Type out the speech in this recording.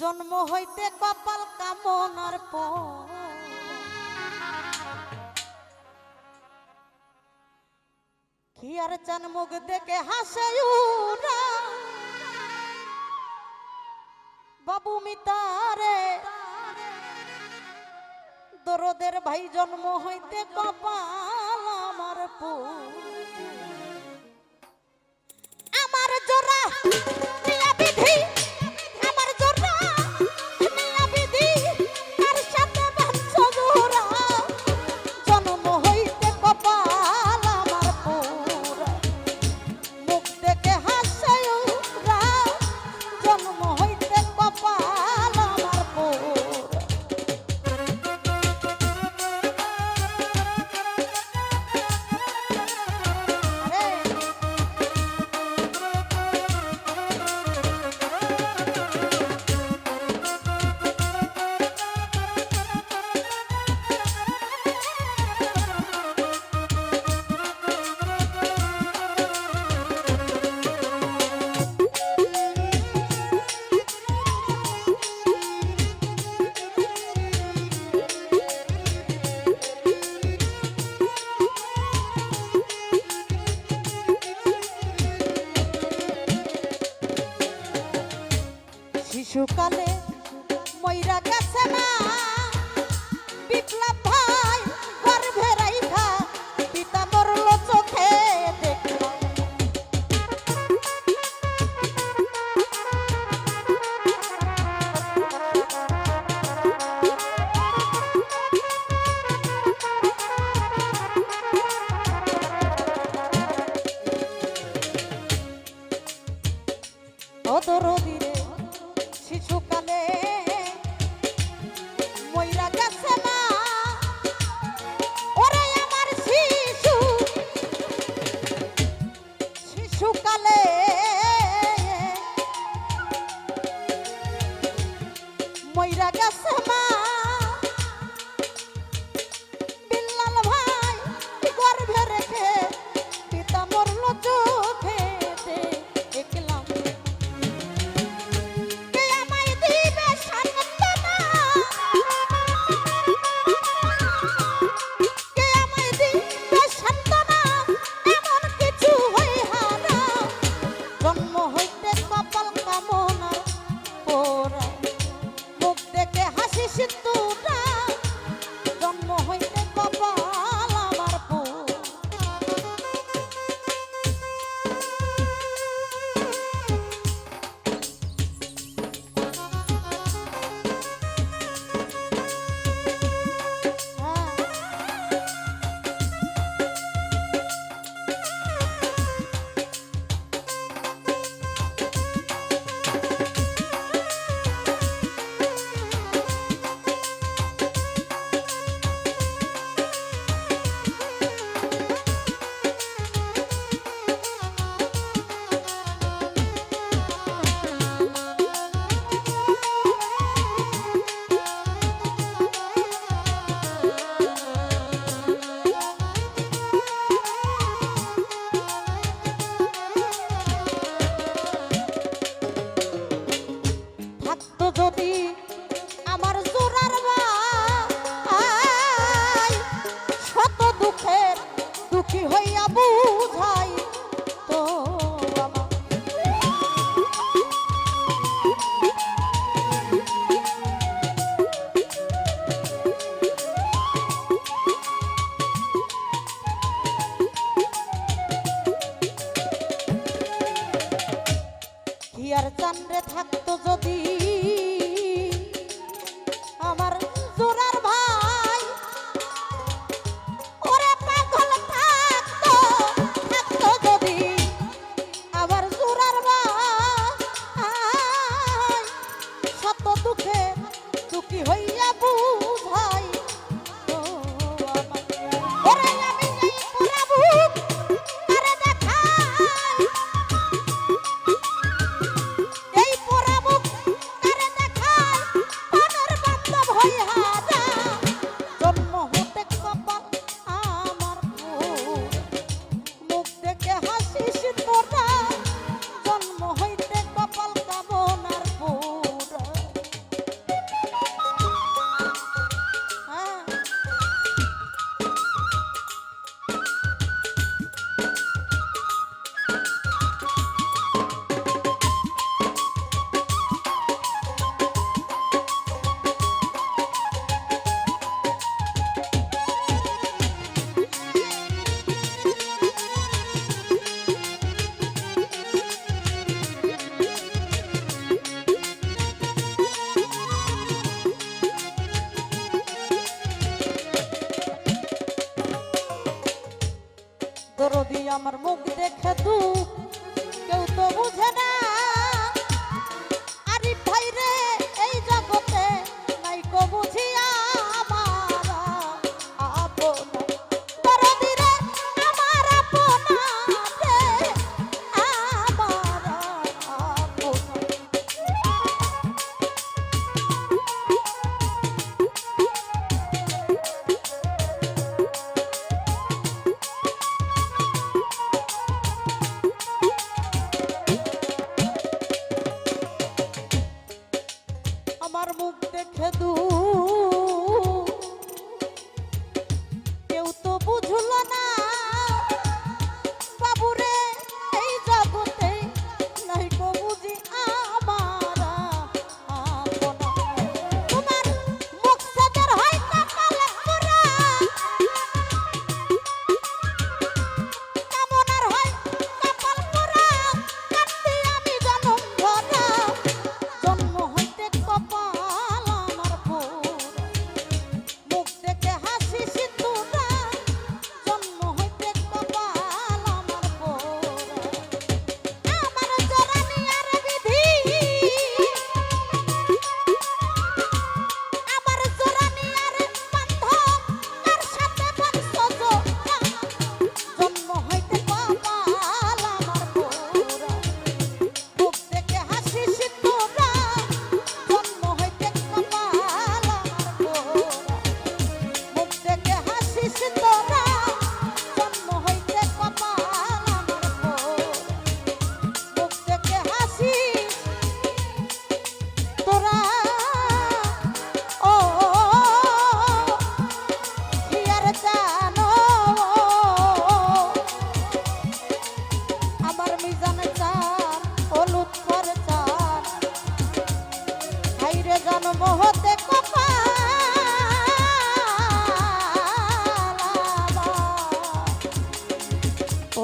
জন্ম হইতে কপাল কামনার পর কি আর চান মুখ দেখে হাসে উরা বাবু মিতারে দরদের ভাই জন্ম হইতে কপাল আমার আমার জোড়া মিয়া বিধি আমার জোড়া মিয়া বিধি তার সাথে বাঁধছ জোড়া জন্ম হইতে কপাল আমার পুরা মুখ দেখে হাসে উরা জন্ম হইতে কপাল আমার পুরা শিশুকালে মইরা গেছে না বিপ্লব ভাই গর্ভে রাইখা পিতা মরল চোখে দেখলাম ও দরদি শিশুকালে মইরা গেছে না ওরে আমার শিশু শিশুকালে মইরা গেছে না বিল্লাল ভাই গর্ভে রেখে পিতা মরল চোখে দেখলাম জন্ম হইতে কপাল কামনার পোড়া মুখ দেখে হাসি সিন্দুরা জন্ম হইতে কপাল আমার পোড়া যদি আমার জোড়ার ভাই শত দুঃখের দুঃখী হইয়া বুঝাই তো কি আর চান্দ্রে থাকতো যদি আমার জোড়ার ভাই ওরে পাগল থাকতো থাকতো যদি আমার জোড়ার ভাই শত দুঃখে দুঃখী হইয়া বুঝাই তো আমার ওরে আমি যাই প্রভু আরে দেখাই এই প্রভু আরে দেখাই আমার মুখ দেখে দু কেউ তো বুঝে না আরিফ ভাই রে এই জগতে নাই কো বুঝিয়া আমার আপন দরদি রে আমার আপন রে আমার আপন আমার মুখ দেখে দু কেউ তো বুঝলো না বাবুরে এই জগতে নাই কো বুঝি আমার আপন তোমার মুখ সাজার হয় কপাল পুরা কামনার হয় কপাল পুরা কান্দি আমি জনম ভরা জন্ম হইতে কপাল আমার পুরা মুখ দেখে হাসি সিঁদুরা জন্ম হইতে কপাল আমার পুরা আমার জরানি আর বিধি আমার জরানি আর বান্ধব কার সাথে বংশ জোড়া জন্ম হইতে কপাল আমার পুরা মুখ দেখে হাসি সিঁদুরা জন্ম হইতে কপাল আমার পুরা মুখ দেখে হাসি সিঁদুরা জন্ম হইতে কপাল আমার পুরা মুখ দেখে হাসি তোরা ও কি আর জানো আমার মিজান চান হলুদ পর চান হাইরে জন্ম হতে কপাল আমার। ও